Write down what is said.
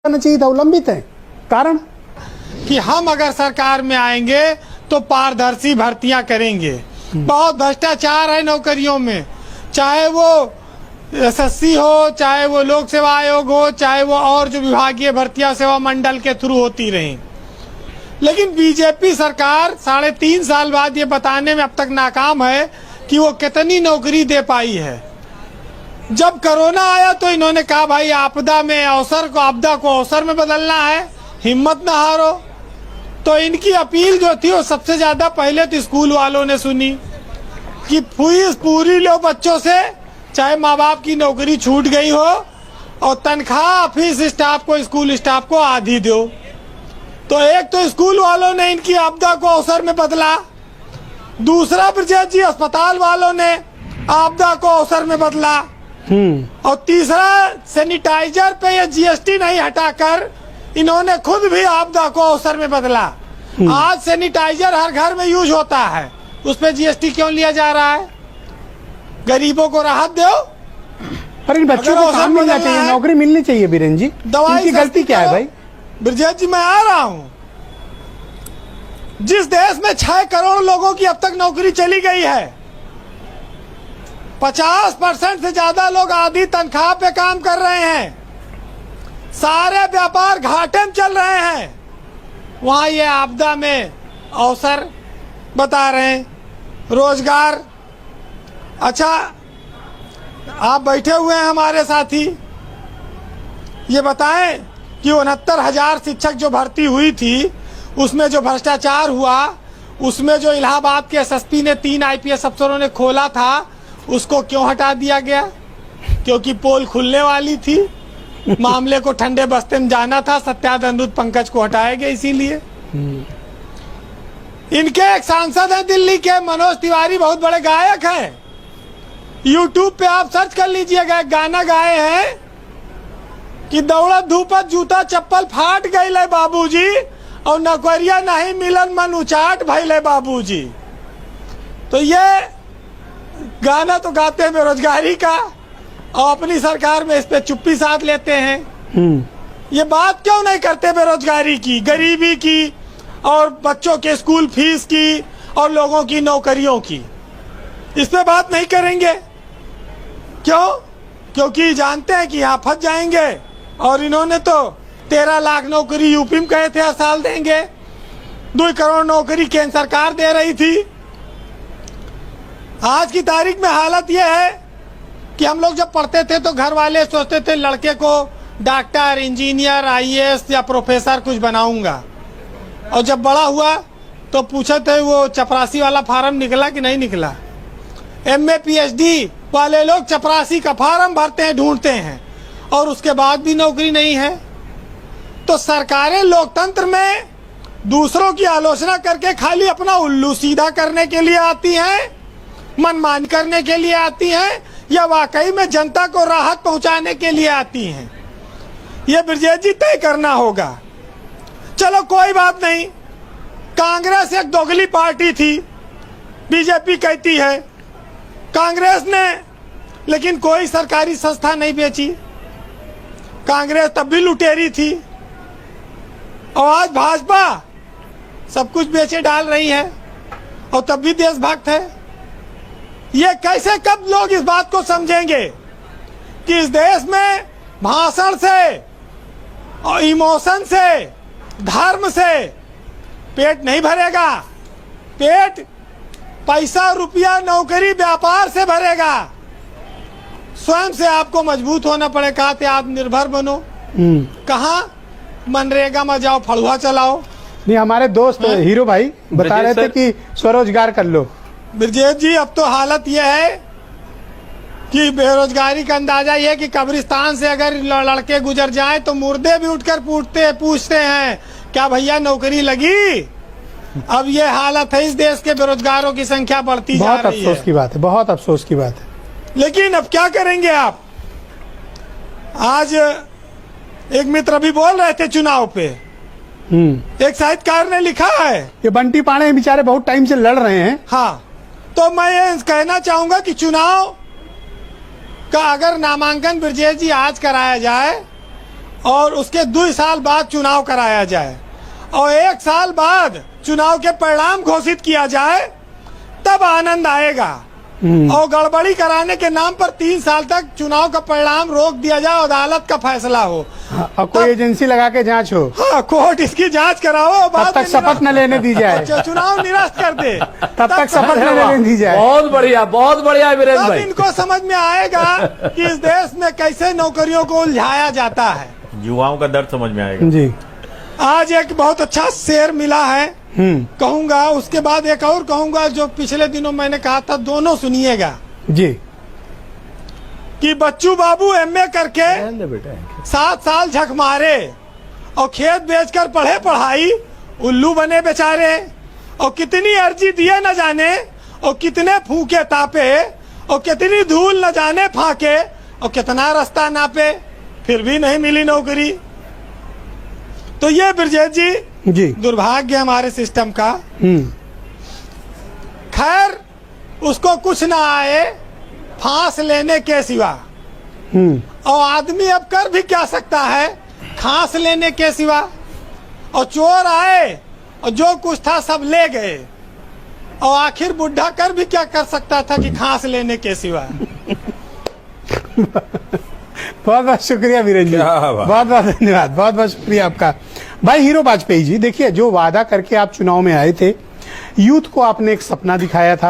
करना चाहिए था, अवलंबित है। कारण कि हम अगर सरकार में आएंगे तो पारदर्शी भर्तियां करेंगे। बहुत भ्रष्टाचार है नौकरियों में, चाहे वो एसएससी हो, चाहे वो लोक सेवा आयोग हो, चाहे वो और जो विभागीय भर्तियां सेवा मंडल के थ्रू होती रहीं। लेकिन बीजेपी सरकार 3.5 साल बाद ये बताने में अब तक नाकाम है कि वो कितनी नौकरी दे पाई है। जब कोरोना आया तो इन्होंने कहा भाई आपदा को अवसर में बदलना है, हिम्मत ना हारो। तो इनकी अपील जो थी वो सबसे ज्यादा पहले तो स्कूल वालों ने सुनी कि फीस पूरी लो बच्चों से, चाहे माँ बाप की नौकरी छूट गई हो, और तनख्वाह ऑफिस स्टाफ को, स्कूल स्टाफ को आधी दो। तो एक तो स्कूल वालों ने इनकी आपदा को अवसर में बदला, दूसरा ब्रजेश जी अस्पताल वालों ने आपदा को अवसर में बदला, और तीसरा सैनिटाइजर पे ये जीएसटी नहीं हटाकर इन्होंने खुद भी आपदा को अवसर में बदला। आज सैनिटाइजर हर घर में यूज होता है, उस पे जीएसटी क्यों लिया जा रहा है? गरीबों को राहत दो। पर इन बच्चों को काम मिलना चाहिए, नौकरी मिलनी चाहिए। बीरेन जी, इनकी गलती क्या है भाई? ब्रजेश जी, मैं आ रहा हूँ। जिस देश में 6 करोड़ लोगों की अब तक नौकरी चली गई है, 50% से ज्यादा लोग आधी तनख्वाह पे काम कर रहे हैं, सारे व्यापार घाटे में चल रहे हैं, वहां ये आपदा में अवसर बता रहे हैं, रोजगार। अच्छा, आप बैठे हुए हैं हमारे साथी, ये बताएं कि 69,000 शिक्षक जो भर्ती हुई थी उसमें जो भ्रष्टाचार हुआ, उसमें जो इलाहाबाद के एसएसपी ने 3 आईपीएस अफसरों ने खोला था, उसको क्यों हटा दिया गया? क्योंकि पोल खुलने वाली थी, मामले को ठंडे बस्ते में जाना था, सत्याद अनुरुद्ध पंकज को हटाया गया इसीलिए। इनके एक सांसद हैं दिल्ली के, मनोज तिवारी, बहुत बड़े गायक हैं। यूट्यूब पे आप सर्च कर लीजिएगा, एक गाना गाए हैं कि दौड़त धूपत जूता चप्पल फाट गई बाबूजी, और नौकरिया नहीं मिलन मन उचाट भइले बाबूजी। तो ये गाना तो गाते हैं बेरोजगारी का, और अपनी सरकार में इस पे चुप्पी साध लेते हैं। ये बात क्यों नहीं करते बेरोजगारी की, गरीबी की, और बच्चों के स्कूल फीस की, और लोगों की नौकरियों की? इस पे बात नहीं करेंगे क्यों? क्योंकि जानते हैं कि यहाँ फंस जाएंगे। और इन्होंने तो 13 लाख नौकरी यूपी में कहे थे हर साल देंगे, 2 करोड़ नौकरी केंद्र सरकार दे रही थी। आज की तारीख में हालत यह है कि हम लोग जब पढ़ते थे तो घर वाले सोचते थे लड़के को डॉक्टर, इंजीनियर, आईएएस या प्रोफेसर कुछ बनाऊंगा, और जब बड़ा हुआ तो पूछे थे वो चपरासी वाला फार्म निकला कि नहीं निकला। एमए पीएचडी वाले लोग चपरासी का फार्म भरते हैं, ढूंढते हैं, और उसके बाद भी नौकरी नहीं है। तो सरकारें लोकतंत्र में दूसरों की आलोचना करके खाली अपना उल्लू सीधा करने के लिए आती हैं, मनमानी करने के लिए आती हैं, या वाकई में जनता को राहत पहुंचाने के लिए आती हैं? ये ब्रजेश जी तय करना होगा। चलो कोई बात नहीं, कांग्रेस एक दोगली पार्टी थी, बीजेपी कहती है कांग्रेस ने, लेकिन कोई सरकारी संस्था नहीं बेची। कांग्रेस तब भी लुटेरी थी, और आज भाजपा सब कुछ बेचे डाल रही है, और तब भी देशभक्त है। ये कैसे, कब लोग इस बात को समझेंगे कि इस देश में भाषण से और इमोशन से, धर्म से पेट नहीं भरेगा। पेट पैसा, रुपया, नौकरी, व्यापार से भरेगा। स्वयं से आपको मजबूत होना पड़ेगा, आत्मनिर्भर बनो। कहाँ मनरेगा में जाओ, फड़ुआ चलाओ। नहीं, हमारे दोस्त हीरो भाई बता रहे थे कि स्वरोजगार कर लो। ब्रजेश जी, अब तो हालत यह है कि बेरोजगारी का अंदाजा यह है कि कब्रिस्तान से अगर लड़के गुजर जाएं तो मुर्दे भी उठकर पूछते हैं क्या भैया नौकरी लगी? अब ये हालत है इस देश के बेरोजगारों की संख्या बढ़ती जा रही है। बहुत अफसोस की बात है, बहुत अफसोस की बात है। लेकिन अब क्या करेंगे आप? आज एक मित्र भी बोल रहे थे चुनाव पे, एक साहित्यकार ने लिखा है, ये बंटी पांडे बेचारे बहुत टाइम से लड़ रहे हैं। हाँ, तो मैं ये कहना चाहूंगा कि चुनाव का अगर नामांकन ब्रजेश जी आज कराया जाए और उसके 2 साल बाद चुनाव कराया जाए और 1 साल बाद चुनाव के परिणाम घोषित किया जाए, तब आनंद आएगा। और गड़बड़ी कराने के नाम पर 3 साल तक चुनाव का परिणाम रोक दिया जाए, अदालत का फैसला हो, और कोई एजेंसी लगा के जांच हो। हाँ, कोर्ट इसकी जांच कराओ, तब तक शपथ न लेने दी जाए, चुनाव निरस्त कर दे, तब तक शपथ न लेने दी जाए। बहुत बढ़िया वीरेंद्र तब भाई। इनको समझ में आएगा कि इस देश में कैसे नौकरियों को उलझाया जाता है। युवाओं का दर्द समझ में आएगा। जी, आज एक बहुत अच्छा शेर मिला है, कहूंगा, उसके बाद एक और कहूंगा जो पिछले दिनों मैंने कहा था, दोनों सुनिएगा जी। कि बच्चू बाबू एमए करके 7 साल झक मारे और खेत बेचकर पढ़े पढ़ाई, उल्लू बने बेचारे, और कितनी अर्जी दिए न जाने, और कितने फूके तापे, और कितनी धूल न जाने फाके, और कितना रास्ता नापे, फिर भी नहीं मिली नौकरी। तो ये ब्रजेश जी दुर्भाग्य हमारे सिस्टम का। खैर, उसको कुछ ना आए फांस लेने के सिवा, और आदमी अब कर भी क्या सकता है खांस लेने के सिवा। और चोर आए और जो कुछ था सब ले गए, और आखिर बुढ़ा कर भी क्या कर सकता था कि खांस लेने के सिवा। बहुत बहुत शुक्रिया वीरेंद्र जी, बहुत बहुत धन्यवाद, बहुत बहुत शुक्रिया आपका। भाई हीरो वाजपेयी जी, देखिए जो वादा करके आप चुनाव में आए थे, यूथ को आपने एक सपना दिखाया था।